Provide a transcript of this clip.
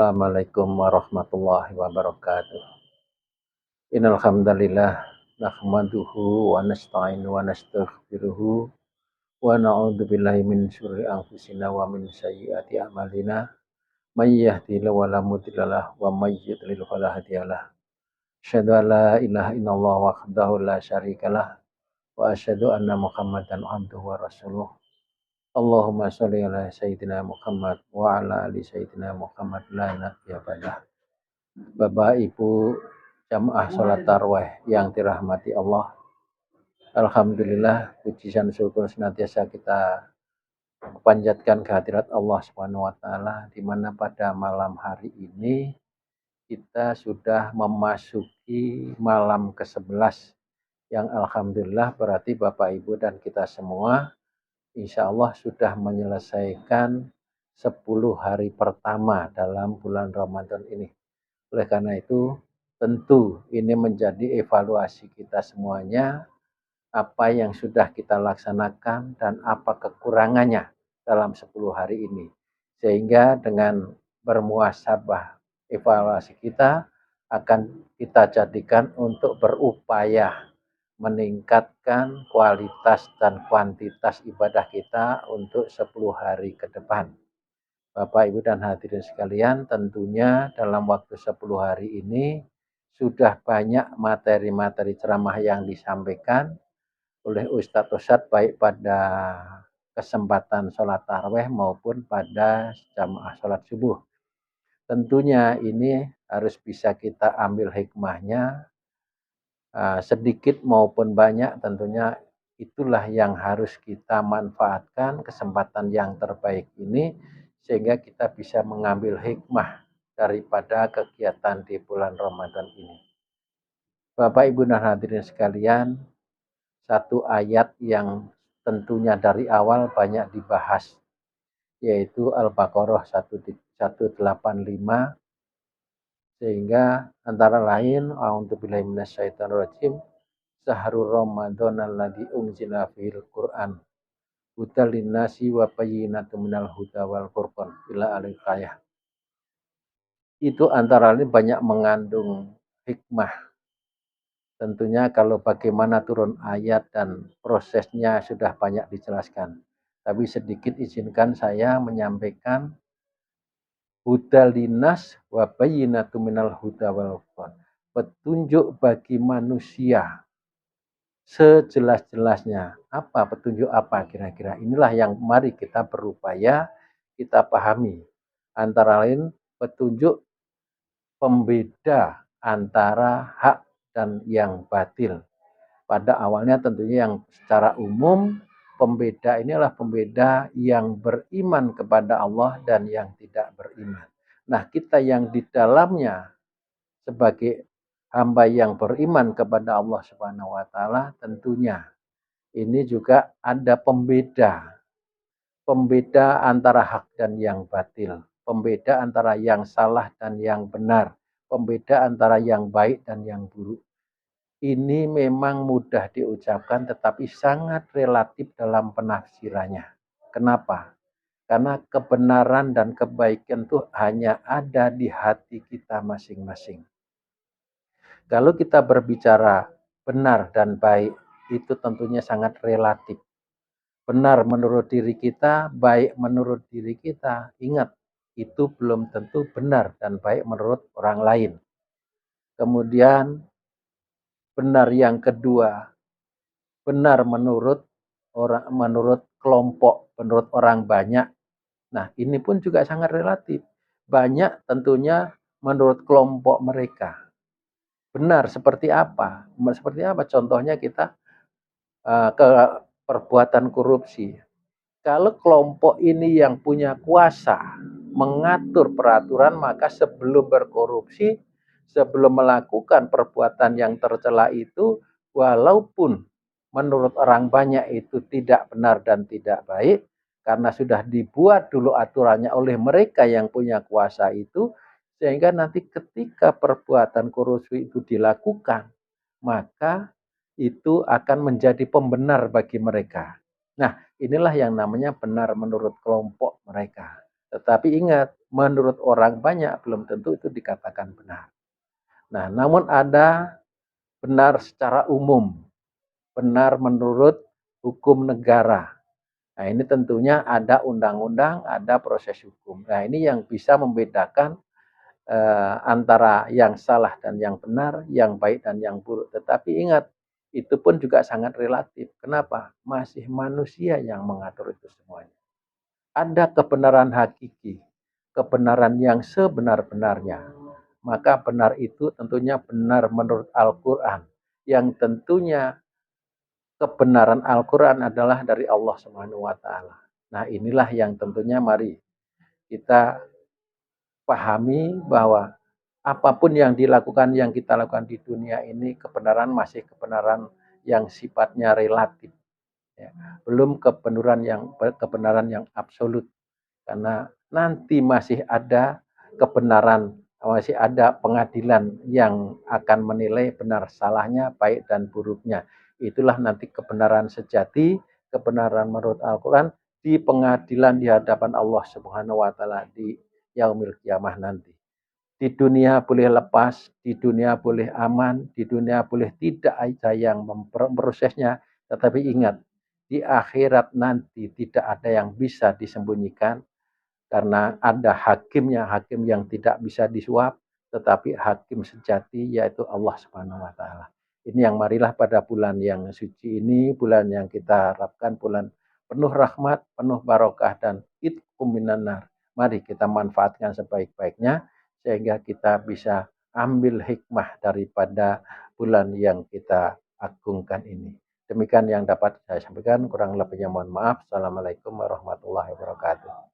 Assalamualaikum warahmatullahi wabarakatuh. Innal hamdalillah nahmaduhu wa nasta'inu wa nastaghfiruhu wa na'udzu billahi min syururi anfusina wa min sayyiati a'malina. May yahdihillahu fala mudilla lahu wa may yudlil fala hadiyalah. Asyhadu an la ilaha illallah wahdahu la syarikalah wa asyhadu anna Muhammadan abduhu wa rasuluh. Allahumma sholli ala sayyidina Muhammad wa ala ali sayyidina Muhammad la nabiyya ba'dah. Bapak Ibu jamaah sholat tarawih yang dirahmati Allah, alhamdulillah puji dan syukur senantiasa kita panjatkan kehadirat Allah Subhanahu wa taala, di mana pada malam hari ini kita sudah memasuki malam ke-11 yang alhamdulillah berarti Bapak Ibu dan kita semua insya Allah sudah menyelesaikan 10 hari pertama dalam bulan Ramadan ini. Oleh karena itu, tentu ini menjadi evaluasi kita semuanya, apa yang sudah kita laksanakan dan apa kekurangannya dalam 10 hari ini. Sehingga dengan bermuhasabah evaluasi kita akan kita jadikan untuk berupaya meningkatkan kualitas dan kuantitas ibadah kita untuk 10 hari ke depan. Bapak, Ibu, dan hadirin sekalian, tentunya dalam waktu 10 hari ini sudah banyak materi-materi ceramah yang disampaikan oleh Ustadz baik pada kesempatan sholat tarawih maupun pada jamaah sholat subuh. Tentunya ini harus bisa kita ambil hikmahnya, sedikit maupun banyak, tentunya itulah yang harus kita manfaatkan kesempatan yang terbaik ini sehingga kita bisa mengambil hikmah daripada kegiatan di bulan Ramadan ini. Bapak, Ibu, dan hadirin sekalian, satu ayat yang tentunya dari awal banyak dibahas, yaitu Al-Baqarah 185, sehingga antara lain a'udzubillahi minasyaitonirrajim Syahrul Ramadan alladzi unzila fihil Qur'an hudal linnasi wa bayyinatum minal huda wal furqan ila al-ayah. Itu antara lain banyak mengandung hikmah. Tentunya kalau bagaimana turun ayat dan prosesnya sudah banyak dijelaskan. Tapi sedikit izinkan saya menyampaikan hudal linnas wa bayyinatum minal huda wal furqan. Petunjuk bagi manusia sejelas-jelasnya. Apa petunjuk apa kira-kira? Inilah yang mari kita berupaya kita pahami. Antara lain petunjuk pembeda antara hak dan yang batil. Pada awalnya tentunya yang secara umum pembeda ini adalah pembeda yang beriman kepada Allah dan yang tidak beriman. Nah, kita yang di dalamnya sebagai hamba yang beriman kepada Allah Subhanahu wa taala, tentunya ini juga ada pembeda antara hak dan yang batil, pembeda antara yang salah dan yang benar, pembeda antara yang baik dan yang buruk. Ini memang mudah diucapkan tetapi sangat relatif dalam penafsirannya. Kenapa? Karena kebenaran dan kebaikan itu hanya ada di hati kita masing-masing. Kalau kita berbicara benar dan baik, itu tentunya sangat relatif. Benar menurut diri kita, baik menurut diri kita. Ingat, itu belum tentu benar dan baik menurut orang lain. Kemudian, benar yang kedua, benar menurut kelompok, menurut orang banyak. Nah, ini pun juga sangat relatif. Banyak tentunya menurut kelompok mereka. Benar seperti apa? Seperti apa? Contohnya kita ke perbuatan korupsi. Kalau kelompok ini yang punya kuasa mengatur peraturan, maka sebelum berkorupsi, sebelum melakukan perbuatan yang tercela itu, walaupun menurut orang banyak itu tidak benar dan tidak baik, karena sudah dibuat dulu aturannya oleh mereka yang punya kuasa itu, sehingga nanti ketika perbuatan korupsi itu dilakukan, maka itu akan menjadi pembenar bagi mereka. Nah, inilah yang namanya benar menurut kelompok mereka. Tetapi ingat, menurut orang banyak belum tentu itu dikatakan benar. Nah, namun ada benar secara umum, benar menurut hukum negara. Nah, ini tentunya ada undang-undang, ada proses hukum. Nah, ini yang bisa membedakan antara yang salah dan yang benar, yang baik dan yang buruk. Tetapi ingat, itu pun juga sangat relatif. Kenapa? Masih manusia yang mengatur itu semuanya. Ada kebenaran hakiki, kebenaran yang sebenar-benarnya. Maka benar itu tentunya benar menurut Al-Quran. Yang tentunya kebenaran Al-Quran adalah dari Allah Subhanahu wa Ta'ala. Nah, inilah yang tentunya mari kita pahami bahwa apapun yang dilakukan, yang kita lakukan di dunia ini, kebenaran masih kebenaran yang sifatnya relatif. Ya. Belum kebenaran yang absolut. Karena nanti masih ada kebenaran, masih ada pengadilan yang akan menilai benar salahnya, baik dan buruknya. Itulah nanti kebenaran sejati, kebenaran menurut Al-Quran di pengadilan di hadapan Allah Subhanahu wa Ta'ala di yaumil kiamah nanti. Di dunia boleh lepas, di dunia boleh aman, di dunia boleh tidak ada yang memprosesnya, tetapi ingat, di akhirat nanti tidak ada yang bisa disembunyikan karena ada hakimnya, hakim yang tidak bisa disuap, tetapi hakim sejati yaitu Allah Subhanahu wa Ta'ala. Ini yang marilah pada bulan yang suci ini, bulan yang kita harapkan bulan penuh rahmat, penuh barokah dan itqum minan nar. Mari kita manfaatkan sebaik-baiknya sehingga kita bisa ambil hikmah daripada bulan yang kita agungkan ini. Demikian yang dapat saya sampaikan, kurang lebihnya mohon maaf. Assalamualaikum warahmatullahi wabarakatuh.